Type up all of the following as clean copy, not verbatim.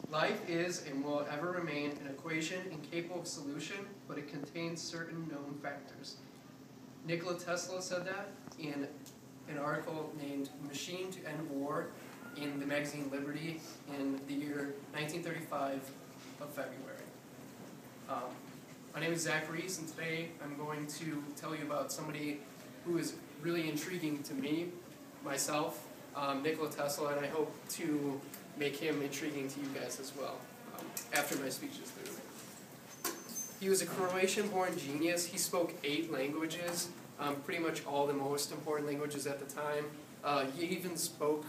Life is and will ever remain an equation incapable of solution, but it contains certain known factors. Nikola Tesla said that in an article named Machine to End War in the magazine Liberty in the year 1935 of February. My name is Zachary, and today I'm going to tell you about somebody who is really intriguing to me, myself, Nikola Tesla, and I hope to make him intriguing to you guys as well after my speech is through. He was a Croatian-born genius. He spoke 8 languages, pretty much all the most important languages at the time. He even spoke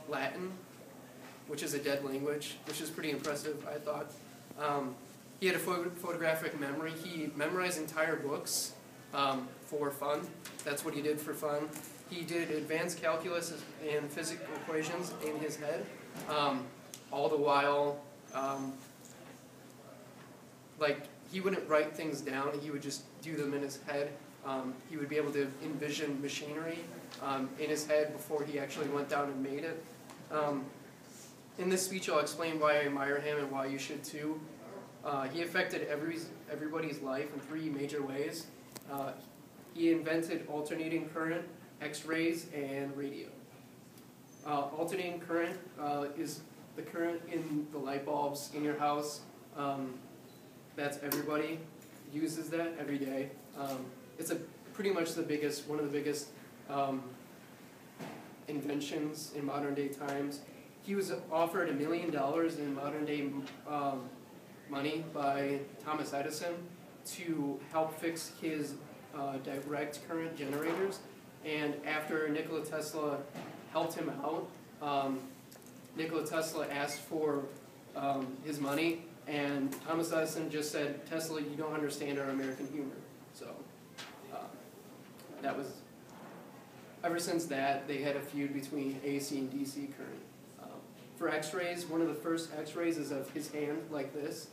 Latin, which is a dead language, which is pretty impressive, I thought. He had a photographic memory. He memorized entire books for fun. That's what he did for fun. He did advanced calculus and physical equations in his head, all the while, he wouldn't write things down, he would just do them in his head. He would be able to envision machinery in his head before he actually went down and made it. In this speech I'll explain why I admire him and why you should too. He affected everybody's life in 3 major ways. He invented alternating current, X-rays, and radio. Alternating current is the current in the light bulbs in your house. That's everybody uses that every day. It's pretty much one of the biggest inventions in modern day times. He was offered $1 million in modern day money by Thomas Edison to help fix his direct current generators. And after Nikola Tesla helped him out, Nikola Tesla asked for his money, and Thomas Edison just said, "Tesla, you don't understand our American humor." So that was, ever since that, they had a feud between AC and DC current. For X-rays, one of the first X-rays is of his hand, like this.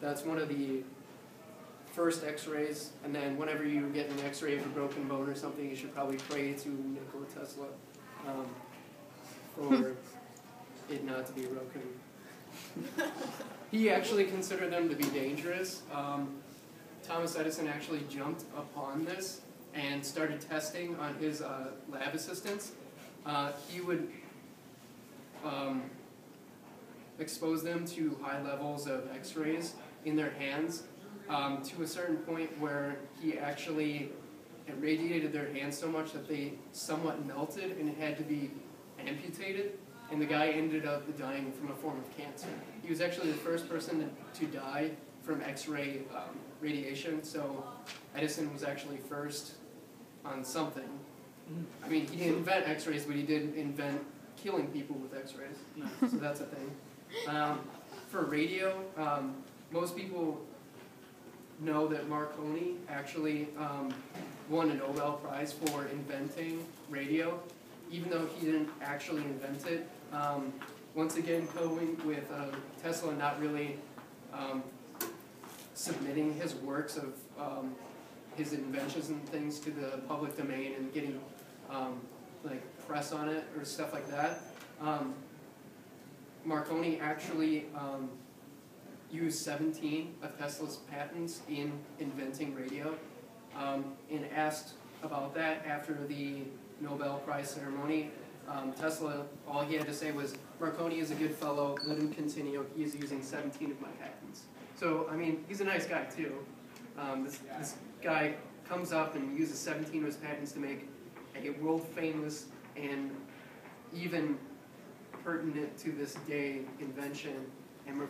That's one of the first X-rays, and then whenever you get an X-ray of a broken bone or something, you should probably pray to Nikola Tesla for it not to be broken. He actually considered them to be dangerous. Thomas Edison actually jumped upon this and started testing on his lab assistants. He would expose them to high levels of X-rays in their hands to a certain point where he actually irradiated their hands so much that they somewhat melted and had to be amputated, and the guy ended up dying from a form of cancer. He was actually the first person to die from X-ray radiation, so Edison was actually first on something. I mean, he didn't invent X-rays, but he did invent killing people with X-rays, so that's a thing. For radio, most people know that Marconi actually won a Nobel Prize for inventing radio, even though he didn't actually invent it. Once again, going with Tesla not really submitting his works of his inventions and things to the public domain and getting press on it or stuff like that. Marconi actually used 17 of Tesla's patents in inventing radio, and asked about that after the Nobel Prize ceremony. Tesla, all he had to say was, "Marconi is a good fellow, let him continue, he's using 17 of my patents." So, I mean, he's a nice guy too. This guy comes up and uses 17 of his patents to make a world-famous and even pertinent to this day invention, and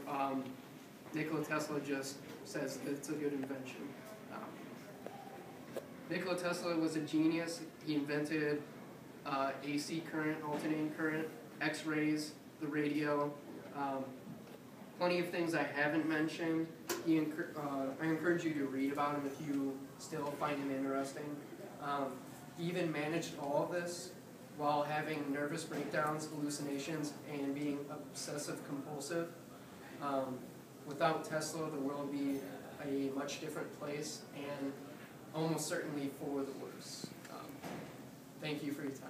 Nikola Tesla just says that it's a good invention. Nikola Tesla was a genius. He invented AC current, alternating current, X-rays, the radio, plenty of things I haven't mentioned. I encourage you to read about him if you still find him interesting. He even managed all of this while having nervous breakdowns, hallucinations, and being obsessive-compulsive. Without Tesla, the world would be a much different place, and almost certainly for the worse. Thank you for your time.